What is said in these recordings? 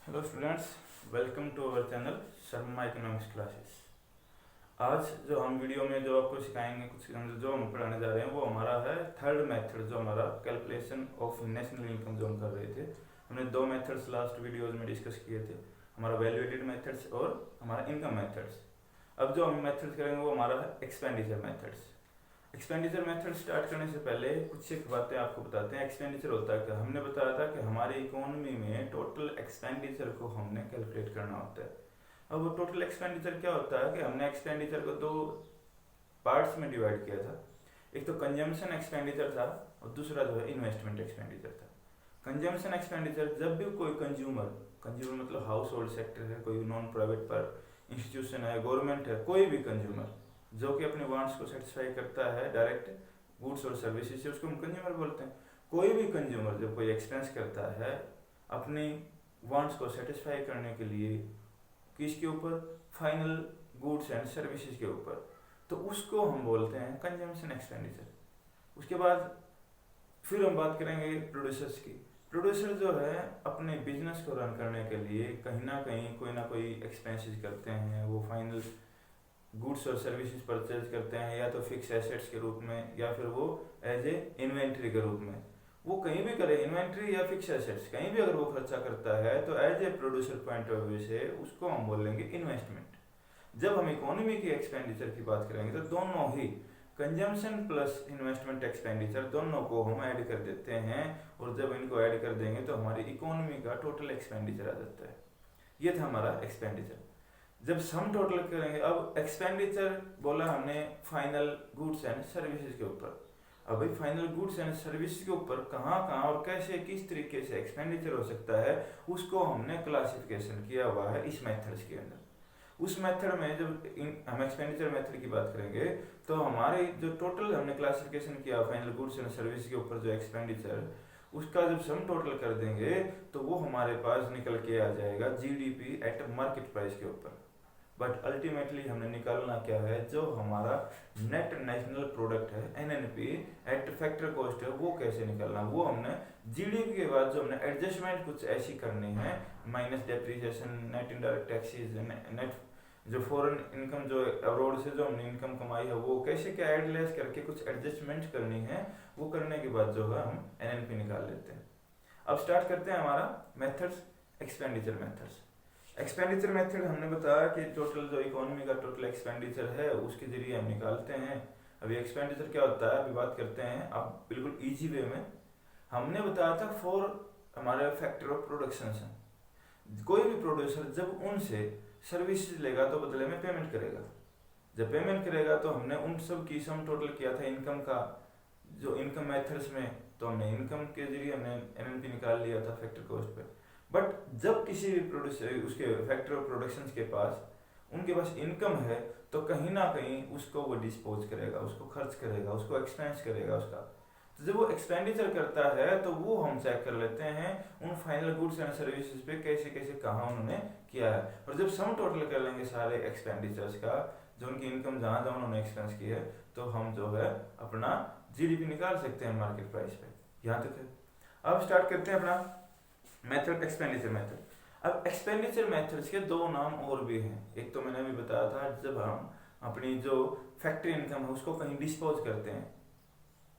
Hello students, welcome to our channel Sharma economics classes. आज जो हम वीडियो में जो आपको सिखाएंगे, कुछ जो हम पढ़ाने जा रहे हैं वो हमारा है थर्ड मेथड, जो हमारा कैलकुलेशन ऑफ नेशनल इनकम जो हम कर रहे थे। हमने दो मेथड्स लास्ट वीडियोज में डिस्कस किए थे, हमारा वैल्यू एडेड मेथड्स और हमारा इनकम मेथड्स। अब जो हम मेथड्स करेंगे वो हमारा है expenditure methods. Expenditure method start करने से पहले कुछ एक बातें आपको बताते हैं। एक्सपेंडिचर होता है क्या, हमने बताया था कि हमारी इकोनॉमी में टोटल एक्सपेंडिचर को हमने कैलकुलेट करना होता है। अब वो टोटल एक्सपेंडिचर क्या होता है कि हमने एक्सपेंडिचर को दो पार्ट्स में डिवाइड किया था। एक तो कंजम्पशन एक्सपेंडिचर था और दूसरा जो है इन्वेस्टमेंट एक्सपेंडिचर था। कंजम्पशन एक्सपेंडिचर, जब भी कोई कंज्यूमर मतलब हाउस होल्ड सेक्टर है, कोई नॉन प्राइवेट पर इंस्टीट्यूशन है, गवर्नमेंट है, कोई भी कंज्यूमर जो कि अपने वांट्स को सेटिस्फाई करता है डायरेक्ट गुड्स और सर्विसेज से, उसको हम कंज्यूमर बोलते हैं। कोई भी कंज्यूमर जब कोई एक्सपेंस करता है अपने वांट्स को सेटिस्फाई करने के लिए किसके ऊपर, फाइनल गुड्स एंड सर्विसेज के ऊपर, तो उसको हम बोलते हैं कंजम्पशन एक्सपेंडिचर। उसके बाद फिर हम बात करेंगे प्रोड्यूसर्स की। प्रोड्यूसर जो है अपने बिजनेस को रन करने के लिए कहीं ना कोई एक्सपेंसेस करते हैं। वो फाइनल गुड्स और सर्विसेज परचेज करते हैं, या तो फिक्स एसेट्स के रूप में या फिर वो एज ए इन्वेंट्री के रूप में। वो कहीं भी करे, इन्वेंट्री या फिक्स एसेट्स कहीं भी अगर वो खर्चा करता है तो as a producer point of view से उसको हम बोलेंगे इन्वेस्टमेंट। जब हम इकोनॉमी की एक्सपेंडिचर की बात करेंगे तो दोनों ही कंजम्पशन प्लस इन्वेस्टमेंट एक्सपेंडिचर दोनों को हम ऐड कर देते हैं, और जब इनको ऐड कर देंगे तो हमारी इकोनॉमी का टोटल एक्सपेंडिचर आ जाता है। ये था हमारा एक्सपेंडिचर। जब सम टोटल करेंगे, अब एक्सपेंडिचर बोला हमने फाइनल गुड्स एंड सर्विसेज के ऊपर। अब भाई फाइनल गुड्स एंड सर्विसेज के ऊपर कहाँ और कैसे किस तरीके से एक्सपेंडिचर हो सकता है, उसको हमने क्लासिफिकेशन किया हुआ है इस मेथड्स के अंदर। उस मेथड में जब हम एक्सपेंडिचर मेथड की बात करेंगे तो हमारे जो टोटल हमने क्लासिफिकेशन किया फाइनल गुड्स एंड सर्विस के ऊपर जो एक्सपेंडिचर, उसका जब सम टोटल कर देंगे तो वो हमारे पास निकल के आ जाएगा जीडीपी एट मार्केट प्राइस के ऊपर। बट अल्टीमेटली हमने निकालना क्या है, जो हमारा नेट नेशनल प्रोडक्ट है एनएनपी एट फैक्टर कॉस्ट है, वो कैसे निकालना, वो हमने जीडीपी के बाद जो हमने एडजस्टमेंट कुछ ऐसी करनी है, minus depreciation, net indirect taxes, net जो फॉरेन इनकम जो अब्रॉड से जो हमने इनकम कमाई है वो कैसे क्या एड लेस करके कुछ एडजस्टमेंट करनी है, वो करने के बाद जो है हम एनएनपी निकाल लेते हैं। अब स्टार्ट करते हैं हमारा methods, expenditure methods. Expenditure method हमने बताया कि टोटल जो इकोनॉमी का टोटल एक्सपेंडिचर है उसके जरिए हम निकालते हैं। अभी एक्सपेंडिचर क्या होता है अभी बात करते हैं। अब बिल्कुल इजी वे में हमने बताया था फॉर हमारे फैक्टर ऑफ प्रोडक्शन है। कोई भी प्रोड्यूसर जब उनसे सर्विसेज लेगा तो बदले में पेमेंट करेगा। जब पेमेंट करेगा तो हमने उन सब की सम टोटल किया था इनकम का, जो इनकम मेथड्स में, तो हमने इनकम के जरिए हमने एनएनपी निकाल लिया था फैक्टर कॉस्ट पे। बट जब किसी भी प्रोड्यूसर उसके फैक्टर ऑफ प्रोडक्शन के पास उनके पास इनकम है तो कहीं ना कहीं उसको वो डिस्पोज करेगा, उसको खर्च करेगा, उसको एक्सपेंस करेगा उसका। तो जब वो एक्सपेंडिचर करता है तो वो हम चेक कर लेते हैं उन फाइनल गुड्स एंड सर्विसेज पे कैसे कैसे कहाँ उन्होंने किया है। और जब सम टोटल कर लेंगे सारे एक्सपेंडिचर्स का, जो उनकी इनकम जहाँ जहाँ उन्होंने एक्सपेंस की है, तो हम जो है अपना जीडीपी निकाल सकते हैं मार्केट प्राइस पे। यहाँ तक है। अब स्टार्ट करते हैं अपना मेथड, एक्सपेंडिचर मेथड। अब एक्सपेंडिचर मेथड्स के दो नाम और भी हैं। एक तो मैंने अभी बताया था, जब हम अपनी जो फैक्ट्री इनकम है उसको कहीं डिस्पोज करते हैं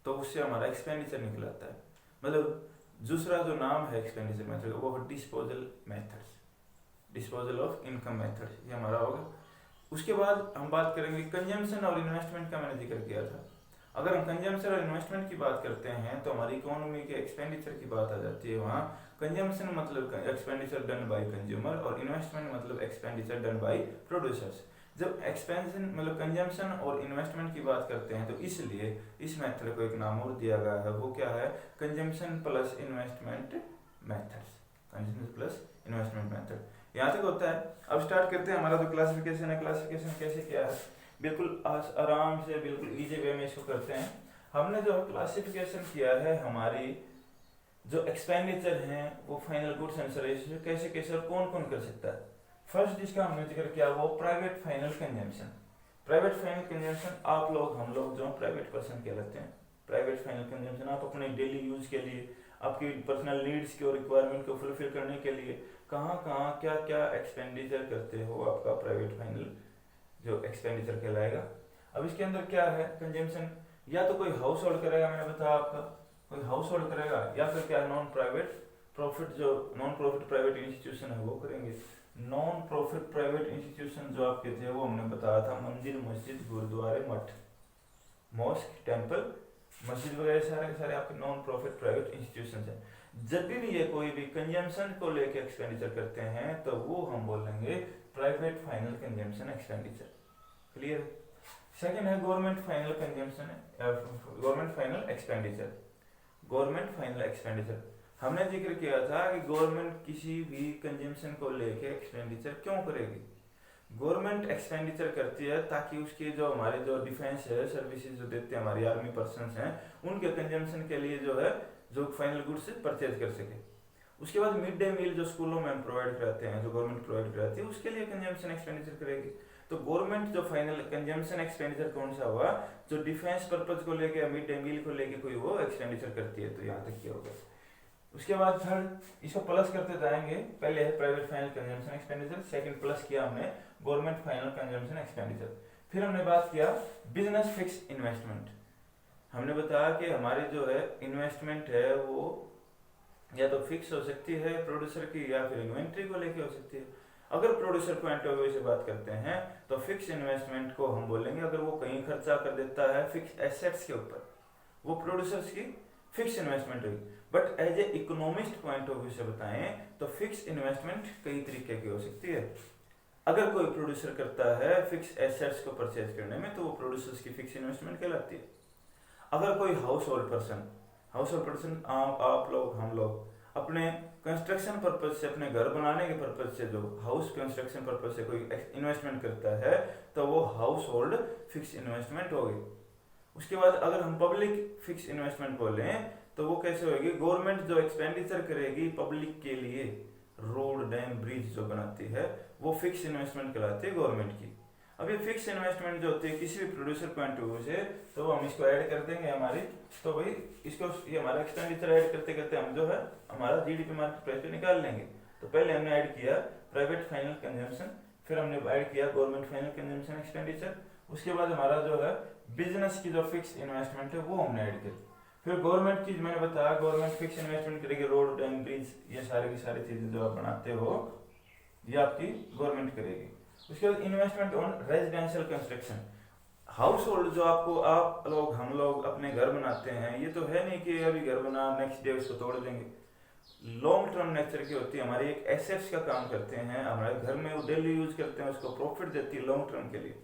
तो उससे हमारा एक्सपेंडिचर निकल आता है। मतलब दूसरा जो नाम है एक्सपेंडिचर मेथड वो disposal methods, disposal of income methods, ये हमारा होगा। उसके बाद हम बात करेंगे कंजम्पशन और इन्वेस्टमेंट का, मैंने जिक्र किया था। अगर हम कंजम्पशन और इन्वेस्टमेंट की बात करते हैं तो हमारी इकोनॉमी के एक्सपेंडिचर की बात आ जाती है। वहाँ कंजम्पशन मतलब एक्सपेंडिचर डन बाय कंज्यूमर और इन्वेस्टमेंट मतलब एक्सपेंडिचर डन बाय प्रोड्यूसर्स। जब एक्सपेंशन मतलब कंजम्पशन और इन्वेस्टमेंट की बात करते हैं तो इसलिए इस मेथड को एक नाम और दिया गया है, वो क्या है, consumption plus investment methods. Consumption plus investment method यहाँ तक होता है। अब स्टार्ट करते हैं हमारा जो क्लासिफिकेशन है। क्लासिफिकेशन कैसे किया है, बिल्कुल आराम से बिल्कुल इजी वे में इसको करते हैं। हमने जो क्लासिफिकेशन किया है हमारी जो एक्सपेंडिचर हैं वो फाइनल गुड्स एंड सर्विसेज कैसे कैसे और कौन कौन कर सकता है। फर्स्ट जिसका हमने जिक्र किया वो private final consumption. Private final consumption आप लोग हम लोग जो प्राइवेट पर्सन कहलाते हैं। प्राइवेट फाइनल कंजम्पशन आप अपने डेली यूज के लिए, आपकी पर्सनल नीड्स की और रिक्वायरमेंट को फुलफिल करने के लिए कहाँ कहाँ क्या क्या एक्सपेंडिचर करते हो, आपका प्राइवेट फाइनल जो एक्सपेंडिचर कहलाएगा। अब इसके अंदर क्या है कंजम्पशन, या तो कोई हाउस होल्ड करेगा, मैंने बताया आपका कोई हाउस होल्ड करेगा, या फिर क्या नॉन प्रॉफिट प्राइवेट इंस्टीट्यूशन है वो करेंगे। नॉन प्रॉफिट प्राइवेट इंस्टीट्यूशन जो आपके थे वो हमने बताया था मंदिर, मस्जिद, गुरुद्वारे, मठ, मॉस्क, टेम्पल, मस्जिद वगैरह सारे के सारे आपके नॉन प्रॉफिट प्राइवेट इंस्टीट्यूशन है। जब भी ये कोई भी कंजम्पशन को लेके एक्सपेंडिचर करते हैं तो वो हम बोलेंगे private final consumption expenditure. Clear. Second है government final consumption, government final expenditure. Government final expenditure हमने जिक्र किया था कि गवर्नमेंट किसी भी कंजम्पशन को लेके एक्सपेंडिचर क्यों करेगी। गवर्नमेंट एक्सपेंडिचर करती है ताकि उसके जो हमारे जो डिफेंस है सर्विसेज जो देते हैं हमारी आर्मी पर्सन्स हैं उनके कंजम्पशन के लिए जो है जो फाइनल गुड्स परचेज कर सके। उसके बाद मिड डे मील जो स्कूलों में हम प्रोवाइड कराते हैं, जो गवर्नमेंट प्रोवाइड कराती है, उसके लिए कंजम्पशन एक्सपेंडिचर करेगी। तो गवर्नमेंट जो फाइनल कंजम्पशन एक्सपेंडिचर कौन सा हुआ, जो डिफेंस पर्पज को लेके मिड डे मील को लेके कोई वो एक्सपेंडिचर करती है। तो यहाँ तक किया होगा। उसके बाद थर्ड इसको प्लस करते जाएंगे, पहले है private final consumption expenditure, second plus किया हमने गवर्नमेंट फाइनल कंजम्पशन एक्सपेंडिचर। फिर हमने बात किया बिजनेस फिक्स इन्वेस्टमेंट। हमने बताया कि हमारी जो है इन्वेस्टमेंट है वो या तो फिक्स हो सकती है प्रोड्यूसर की या फिर इन्वेंट्री को लेके हो सकती है। अगर प्रोड्यूसर पॉइंट ऑफ व्यू से बात करते हैं तो फिक्स इन्वेस्टमेंट को हम बोलेंगे अगर वो कहीं खर्चा कर देता है फिक्स एसेट्स के ऊपर, वो प्रोड्यूसर्स की फिक्स इन्वेस्टमेंट होगी। But as a economist point of view से बताएं तो फिक्स इन्वेस्टमेंट कई तरीके की हो सकती है। अगर कोई प्रोड्यूसर करता है फिक्स एसेट्स को परचेज करने में तो वो प्रोड्यूसर्स की फिक्स इन्वेस्टमेंट कहलाती है। अगर कोई हाउस होल्ड पर्सन आप लोग हम लोग अपने कंस्ट्रक्शन पर्पज से, अपने घर बनाने के पर्पज से जो हाउस कंस्ट्रक्शन पर्पज से कोई इन्वेस्टमेंट करता है तो वो हाउस होल्ड फिक्स इन्वेस्टमेंट होगी। उसके बाद अगर हम पब्लिक फिक्स इन्वेस्टमेंट बोलें तो वो कैसे होगी, गवर्नमेंट जो एक्सपेंडिचर करेगी पब्लिक के लिए, रोड, डैम, ब्रिज जो बनाती है वो फिक्स इन्वेस्टमेंट कहलाती है गवर्नमेंट की। अब ये फिक्स इन्वेस्टमेंट जो होती है किसी भी प्रोड्यूसर पॉइंट ऑफ व्यू से तो हम इसको ऐड कर देंगे हमारी, तो भाई इसको ये हमारा एक्सपेंडिचर ऐड करते करते हम जो है हमारा जीडीपी मार्केट प्राइस पे निकाल लेंगे। तो पहले हमने ऐड किया प्राइवेट फाइनल कंजम्पशन, फिर हमने ऐड किया गवर्नमेंट फाइनल कंजम्पशन एक्सपेंडिचर, उसके बाद हमारा जो है बिजनेस की जो फिक्स इन्वेस्टमेंट है वो हमने ऐड करी। फिर गवर्नमेंट की मैंने बताया गवर्नमेंट फिक्स इन्वेस्टमेंट करेगी, रोड, डैम, ब्रिज, ये सारी की सारी चीजें जो आप बनाते हो ये आपकी गवर्नमेंट करेगी। उसके बाद investment on residential construction, house hold जो आपको आप लोग हम लोग अपने घर बनाते हैं, ये तो है नहीं कि अभी घर बना नेक्स्ट डे उसको तोड़ देंगे। लॉन्ग टर्म नेचर की होती है, हमारी एक एसेट्स का काम करते हैं, हमारे घर में वो डेली यूज करते हैं, उसको प्रॉफिट देती है लॉन्ग टर्म के लिए।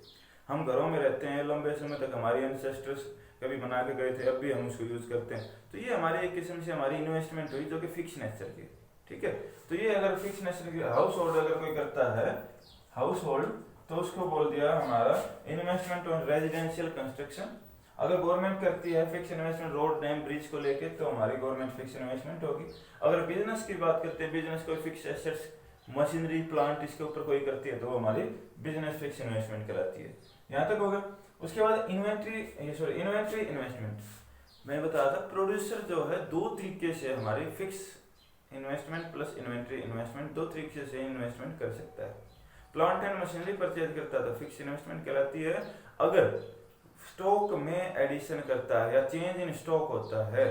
हम घरों में रहते हैं लंबे समय तक, हमारे एंसेस्टर्स कभी बना के गए थे, अब भी हम उसको यूज करते हैं। तो ये हमारी एक किस्म से हमारी इन्वेस्टमेंट हुई जो कि फिक्स नेचर की, ठीक है। तो ये अगर फिक्स नेचर की हाउस होल्ड अगर कोई करता है हाउस होल्ड तो उसको बोल दिया हमारा इन्वेस्टमेंट ऑन रेजिडेंशियल कंस्ट्रक्शन। अगर गवर्नमेंट करती है fix investment road, dam, bridge को लेके तो हमारी गवर्नमेंट फिक्स इन्वेस्टमेंट होगी। अगर बिजनेस की बात करते हैं, बिजनेस कोई फिक्स एसेट्स, मशीनरी, प्लांट इसके ऊपर कोई करती है तो वो हमारी बिजनेस फिक्स इन्वेस्टमेंट कहलाती है। यहाँ तक होगा। उसके बाद इन्वेंट्री इन्वेस्टमेंट मैं बताया था, प्रोड्यूसर जो है दो तरीके से हमारी fix investment plus inventory investment दो तरीके से इन्वेस्टमेंट कर सकता है। प्लांट एंड मशीनरी परचेज करता है तो फिक्स इन्वेस्टमेंट कहलाती है। अगर स्टॉक में एडिशन करता है या चेंज इन स्टॉक होता है,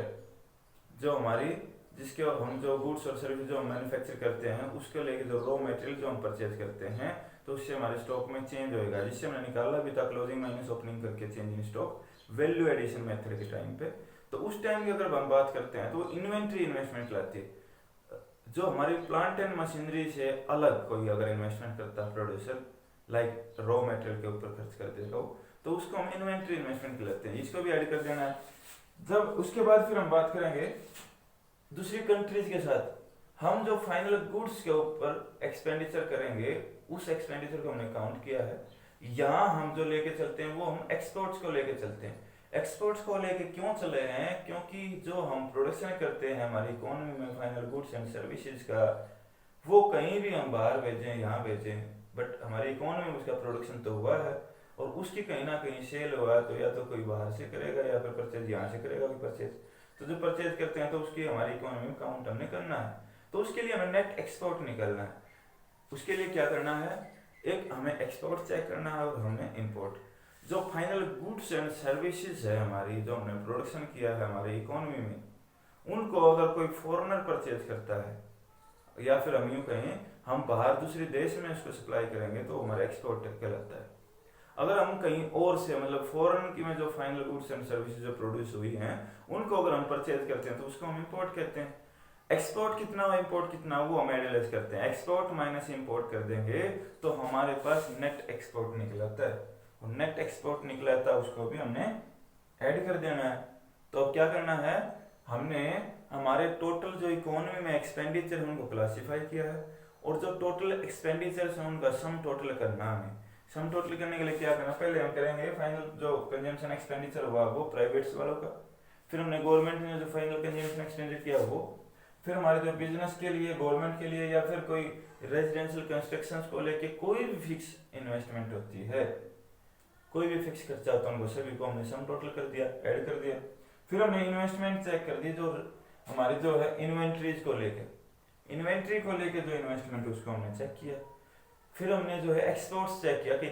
जो हमारी जिसके हम जो गुड्स और सर्विस जो हम मैन्युफैक्चर करते हैं उसके लेके जो रॉ मटेरियल जो हम परचेज करते हैं तो उससे हमारे स्टॉक में चेंज होएगा, जिससे हमने निकाला भी था क्लोजिंग माइनस ओपनिंग करके change in stock value addition method के टाइम पे। तो उस टाइम की अगर हम बात करते हैं तो इन्वेंट्री इन्वेस्टमेंट कहलाती है। जो हमारी प्लांट एंड मशीनरी से अलग कोई अगर इन्वेस्टमेंट करता है प्रोड्यूसर, लाइक रॉ मटेरियल के ऊपर खर्च कर देगा तो उसको हम इन्वेंट्री इन्वेस्टमेंट कहलाते हैं। इसको भी ऐड कर देना है। जब उसके बाद फिर हम बात करेंगे दूसरी कंट्रीज के साथ, हम जो फाइनल गुड्स के ऊपर एक्सपेंडिचर करेंगे उस एक्सपेंडिचर को हमने काउंट किया है। यहाँ हम जो लेके चलते हैं वो हम एक्सपोर्ट्स को लेके चलते हैं। एक्सपोर्ट्स को लेके क्यों चले हैं, क्योंकि जो हम प्रोडक्शन करते हैं हमारी इकोनॉमी में फाइनल गुड्स एंड सर्विसेज का, वो कहीं भी हम बाहर भेजें यहाँ भेजें, बट हमारी इकोनॉमी में उसका प्रोडक्शन तो हुआ है और उसकी कहीं ना कहीं सेल हुआ है, तो या तो कोई बाहर से करेगा या फिर परचेज यहाँ से करेगा कोई परचेज। तो जो परचेज करते हैं तो उसकी हमारी इकोनॉमी में काउंट हमने करना है। तो उसके लिए हमें नेट एक्सपोर्ट निकालना है। उसके लिए क्या करना है, एक हमें एक्सपोर्ट चेक करना है और हमें इंपोर्ट। जो फाइनल गुड्स एंड सर्विसेज है हमारी, जो हमने प्रोडक्शन किया है हमारी इकोनॉमी में, उनको अगर कोई फॉरेनर परचेज करता है या फिर हम यूँ कहें हम बाहर दूसरे देश में उसको सप्लाई करेंगे तो हमारा एक्सपोर्ट कहलाता है। अगर हम कहीं और से मतलब फॉरेन की में जो फाइनल गुड्स एंड सर्विसेज जो प्रोड्यूस हुई हैं उनको अगर हम परचेज करते हैं तो उसको हम इंपोर्ट कहते हैं। एक्सपोर्ट कितना और इंपोर्ट कितना वो हम एनालाइज करते हैं। एक्सपोर्ट माइनस इंपोर्ट कर देंगे तो हमारे पास नेट एक्सपोर्ट निकलाता है, और नेट एक्सपोर्ट निकलाता है उसको भी हमने ऐड कर देना है। तो अब क्या करना है, हमने हमारे टोटल जो इकोनॉमी में एक्सपेंडिचर है उनको क्लासीफाई किया है, और जो टोटल एक्सपेंडिचर है उनका सम टोटल करना है। सम टोटल करने के लिए क्या करना, पहले हम करेंगे फाइनल जो कंजम्पशन एक्सपेंडिचर हुआ वो प्राइवेट्स वालों का, फिर हमने गवर्नमेंट ने जो फाइनल कंजम्पशन एक्सपेंडिचर किया वो, फिर हमारे जो बिजनेस के लिए, गवर्नमेंट के लिए या फिर कोई रेजिडेंशियल कंस्ट्रक्शंस को लेके कोई भी फिक्स इन्वेस्टमेंट होती है, कोई भी फिक्स खर्चा होता है, उनको सभी को हमने सम टोटल कर दिया, ऐड कर दिया। फिर हमने इन्वेस्टमेंट चेक कर दी जो हमारी जो है इन्वेंट्रीज को लेके, इन्वेंट्री को लेके जो इन्वेस्टमेंट उसको हमने चेक किया। फिर हमने जो है एक्सपोर्ट्स चेक किया कि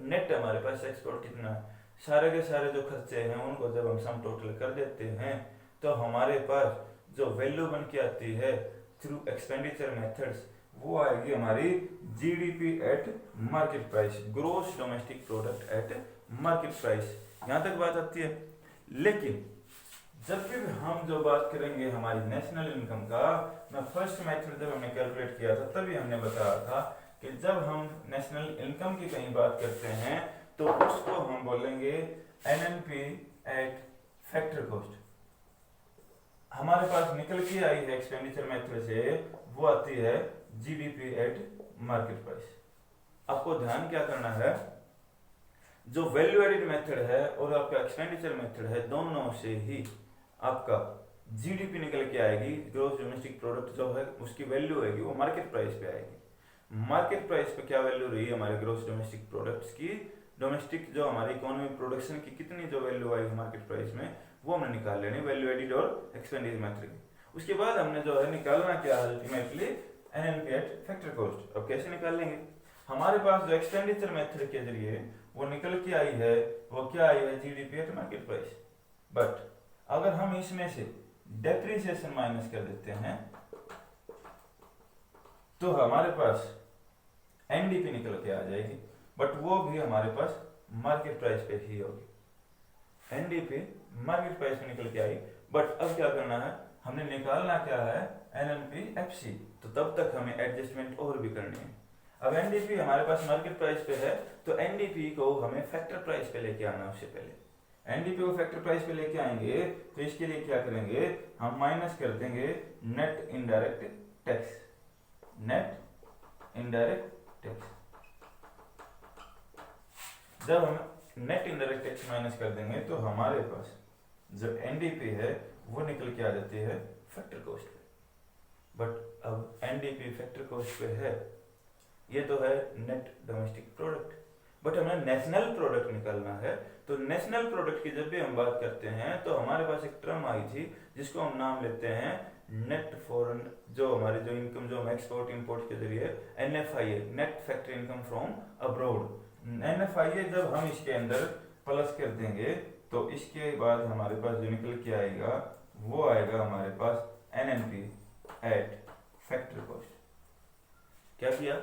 नेट हमारे पास एक्सपोर्ट कितना है। सारे के सारे जो खर्चे हैं उनको जब हम सम टोटल कर देते हैं तो हमारे पास जो वैल्यू बन के आती है थ्रू एक्सपेंडिचर मेथड्स वो आएगी हमारी GDP at market price, gross domestic product at market price. यहाँ तक बात आती है। लेकिन जब भी हम जो बात करेंगे हमारी नेशनल इनकम का, मैं फर्स्ट मेथड जब हमने कैलकुलेट किया था तभी हमने बताया था कि जब हम नेशनल इनकम की कहीं बात करते हैं तो उसको हम बोलेंगे एनएनपी एट फैक्टर कॉस्ट। हमारे पास निकल के आई है एक्सपेंडिचर मेथड से वो आती है जीडीपी एट मार्केट प्राइस। आपको ध्यान क्या करना है, जो वैल्यू एडेड मेथड है और आपका एक्सपेंडिचर मेथड है, दोनों से ही आपका जीडीपी निकल के आएगी, ग्रोस डोमेस्टिक प्रोडक्ट जो है उसकी वैल्यू आएगी वो मार्केट प्राइस पे आएगी। मार्केट प्राइस पे क्या वैल्यू रही हमारे ग्रोस डोमेस्टिक प्रोडक्ट्स की, डोमेस्टिक जो हमारी इकोनॉमी प्रोडक्शन की कितनी जो वैल्यू आएगी मार्केट प्राइस में वो हमने निकाल लेनी वैल्यू एडेड और एक्सपेंडिचर मेथड। उसके बाद हमने जो है निकालना क्या है ultimately NNP eight factor cost. अब कैसे निकाल लेंगे, हमारे पास जो एक्सपेंडिचर मेथड के जरिए वो निकल के आई है वो क्या आई है GDP at market price. But अगर हम इसमें से डेप्रिसिएशन माइनस कर देते हैं तो हमारे पास एनडीपी निकल के आ जाएगी, बट वो भी हमारे पास मार्केट प्राइस पे ही होगी। एनडीपी मार्केट प्राइस पे निकल के आई, बट अब क्या करना है, हमने निकालना क्या है एनएनपी एफसी, तो तब तक हमें एडजस्टमेंट और भी करनी है। अब एनडीपी हमारे पास मार्केट प्राइस पे है तो एनडीपी को हमें फैक्टर प्राइस पे लेके आना। उससे पहले एनडीपी को फैक्टर प्राइस पे लेके आएंगे तो इसके लिए क्या करेंगे, हम माइनस कर देंगे net indirect tax, net indirect tax. जब हम नेट इनडायरेक्ट टैक्स माइनस कर देंगे तो हमारे पास जो एनडीपी है वो निकल के आ जाती है फैक्टर कॉस्ट पे। बट अब एनडीपी फैक्टर कॉस्ट पे है, ये तो है नेट डोमेस्टिक प्रोडक्ट, बट हमें नेशनल प्रोडक्ट निकालना है। तो नेशनल प्रोडक्ट की जब भी हम बात करते हैं तो हमारे पास एक टर्म आई थी जिसको हम नाम लेते हैं नेट फॉरेन, जो हमारी जो इनकम जो हम एक्सपोर्ट इंपोर्ट के जरिए NFIA, net factor income from abroad. NFIA जब हम इसके अंदर प्लस कर देंगे तो इसके बाद हमारे पास जो निकल के आएगा वो आएगा हमारे पास एनएनपी एट फैक्टर कॉस्ट। क्या किया,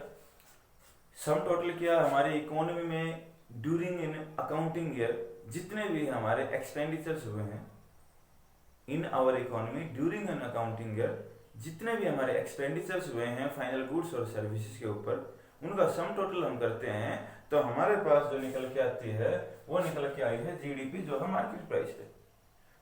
सम टोटल किया हमारी इकोनॉमी में ड्यूरिंग इन अकाउंटिंग ईयर जितने भी हमारे एक्सपेंडिचर्स हुए हैं in our economy during an accounting year, जितने भी हमारे एक्सपेंडिचर्स हुए हैं फाइनल गुड्स और सर्विसेज के ऊपर, उनका सम टोटल हम करते हैं तो हमारे पास जो निकल के आती है वो निकल के आई है जीडीपी जो है मार्केट प्राइस पे।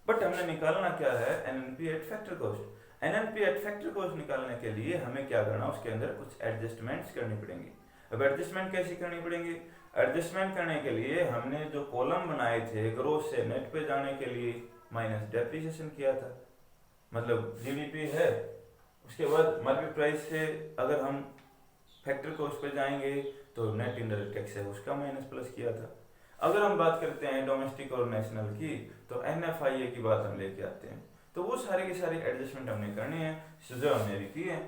बट हमने निकालना क्या है NNP eight factor cost. NNP eight factor cost निकालने के लिए हमें क्या करना, उसके अंदर कुछ एडजस्टमेंट्स करनी पड़ेंगी। अब एडजस्टमेंट कैसी करनी पड़ेंगी, एडजस्टमेंट करने के लिए हमने जो कॉलम बनाए थे ग्रोस से नेट पे जाने के लिए माइनस डेप्रिसिएशन किया था, मतलब जीडीपी है, उसके बाद मार्केट प्राइस से अगर हम फैक्टर कॉस्ट पे जाएंगे तो नेट इनडायरेक्ट टैक्स है उसका माइनस प्लस किया था। अगर हम बात करते हैं डोमेस्टिक और नेशनल की तो एनएफआईए की बात हम लेके आते हैं। तो वो सारी की सारी एडजस्टमेंट हमने करनी है, जो हमने अभी की है।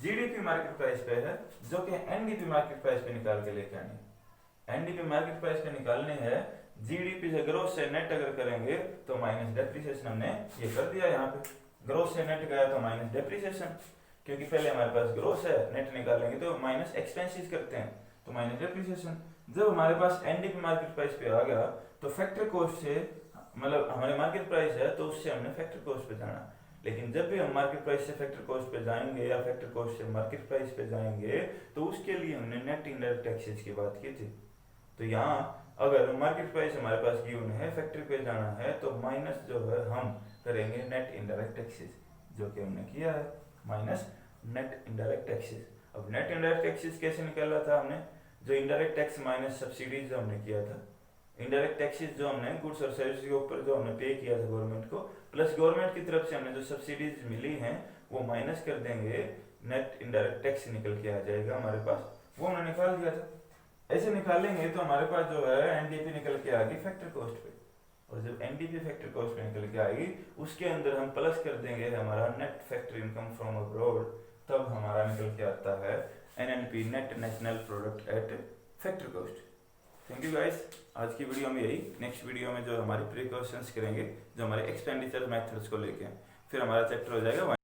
जीडीपी मार्केट प्राइस पे है, जो कि एनडीपी मार्केट प्राइस पे निकाल के लेके आनी है। एनडीपी मार्केट प्राइस पे निकालने है, जीडीपी से ग्रोथ से नेट अगर करेंगे तो माइनस डेप्रिसिएशन हमने ये कर दिया यहाँ पे, ग्रोथ से नेट गया तो माइनस डेप्रिसिएशन, क्योंकि पहले हमारे पास ग्रोथ है, नेट निकालेंगे तो माइनस एक्सपेंसेस करते हैं तो माइनस डेप्रिसिएशन। जब हमारे पास एनडीपी मार्केट प्राइस पे आ गया तो फैक्टर कॉस्ट से, मतलब हमारी मार्केट प्राइस है तो उससे हमने फैक्टर कॉस्ट पे जाना। लेकिन जब भी हम मार्केट प्राइस से फैक्टर कॉस्ट पे जाएंगे या फैक्टर कॉस्ट से मार्केट प्राइस पे जाएंगे तो उसके लिए हमने नेट इनडायरेक्ट टैक्सेस की बात की थी। तो यहाँ अगर मार्केट प्राइस हमारे पास गिवन है, फैक्ट्री पे जाना है तो माइनस जो है हम करेंगे नेट इनडायरेक्ट टैक्सेस, जो कि हमने किया है, माइनस नेट इनडायरेक्ट टैक्सेस। अब नेट इनडायरेक्ट टैक्सेस कैसे निकाला था हमने, जो इनडायरेक्ट टैक्स माइनस सब्सिडीज जो हमने किया था, इनडायरेक्ट टैक्सेस जो हमने गुड्स और सर्विस के ऊपर जो हमने पे किया था गवर्नमेंट को, प्लस गवर्नमेंट की तरफ से हमने जो सब्सिडीज मिली हैं वो माइनस कर देंगे, नेट इनडायरेक्ट टैक्स निकल के आ जाएगा हमारे पास, वो हमने निकाल दिया था। ऐसे निकालेंगे तो हमारे पास जो है एनडीपी निकल के आ गई फैक्टर कॉस्ट पे, और जब एनडीपी फैक्टर कॉस्ट पे निकल के आएगी उसके अंदर हम प्लस कर देंगे हमारा net factor income from abroad, तब हमारा निकल के आता है NNP, net national product at factor cost. Thank you guys, आज की वीडियो में यही। नेक्स्ट वीडियो में जो हमारी प्रिकॉशंस करेंगे, जो हमारे एक्सपेंडिचर मेथड्स को लेके, फिर हमारा चैप्टर हो जाएगा